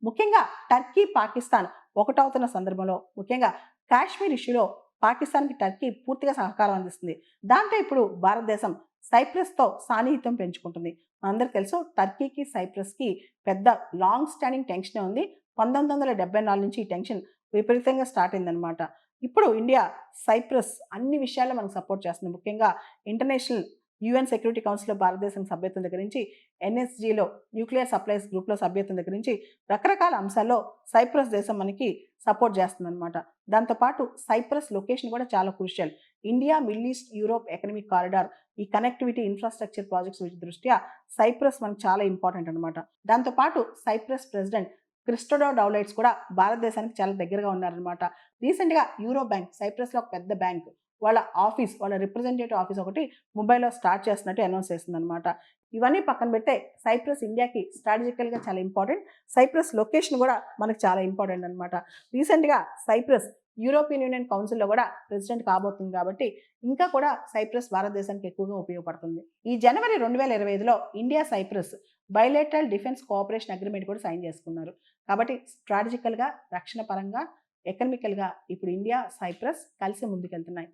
ముఖ్యంగా టర్కీ పాకిస్తాన్ ఒకటవుతున్న సందర్భంలో ముఖ్యంగా కాశ్మీర్ ఇష్యూలో పాకిస్తాన్కి టర్కీ పూర్తిగా సహకారం అందిస్తుంది. దాంతో ఇప్పుడు భారతదేశం సైప్రస్తో సాన్నిహిత్యం పెంచుకుంటుంది. మనందరికీ తెలుసు టర్కీకి సైప్రస్కి పెద్ద లాంగ్ స్టాండింగ్ టెన్షనే ఉంది. 1974 నుంచి ఈ టెన్షన్ విపరీతంగా స్టార్ట్ అయిందనమాట. ఇప్పుడు ఇండియా సైప్రస్ అన్ని విషయాల్లో మనకు సపోర్ట్ చేస్తుంది. ముఖ్యంగా ఇంటర్నేషనల్ యూఎన్ సెక్యూరిటీ కౌన్సిల్‌లో భారతదేశం సభ్యత్వం దగ్గర నుంచి, ఎన్ఎస్జీలో న్యూక్లియర్ సప్లైస్ గ్రూప్‌లో సభ్యత్వం దగ్గర నుంచి రకరకాల అంశాల్లో సైప్రస్ దేశం మనకి సపోర్ట్ చేస్తుందనమాట. దాంతోపాటు సైప్రస్ లొకేషన్ కూడా చాలా crucial. India, middle east, Europe economic corridor ఈ కనెక్టివిటీ ఇన్‌ఫ్రాస్ట్రక్చర్ ప్రాజెక్ట్స్ దృష్ట్యా సైప్రస్ మనకు చాలా ఇంపార్టెంట్ అనమాట. దాంతోపాటు సైప్రస్ ప్రెసిడెంట్ క్రిస్టోడోడౌలైట్స్ కూడా భారతదేశానికి చాలా దగ్గరగా ఉన్నారనమాట. రీసెంట్‌గా యూరో బ్యాంక్ సైప్రస్‌లో ఒక పెద్ద బ్యాంక్ వాళ్ళ రిప్రజెంటేటివ్ ఆఫీస్ ఒకటి ముంబైలో స్టార్ట్ చేస్తున్నట్టు అనౌన్స్ చేసిందనమాట. ఇవన్నీ పక్కన పెడితే సైప్రస్ ఇండియాకి స్ట్రాటజికల్‌గా చాలా ఇంపార్టెంట్. సైప్రస్ లొకేషన్ కూడా మనకు చాలా ఇంపార్టెంట్ అనమాట. రీసెంట్‌గా సైప్రస్ యూరోపియన్ యూనియన్ కౌన్సిల్‌లో కూడా ప్రెసిడెంట్ కాబోతుంది కాబట్టి ఇంకా కూడా సైప్రస్ భారతదేశానికి ఎక్కువగా ఉపయోగపడుతుంది. ఈ జనవరి 2025లో India Cyprus bilateral defence cooperation agreement కూడా సైన్ చేసుకున్నారు. కాబట్టి స్ట్రాటజికల్‌గా, రక్షణ పరంగా, ఎకనామికల్‌గా ఇప్పుడు ఇండియా, సైప్రస్ కలిసి ముందుకెళ్తున్నాయి.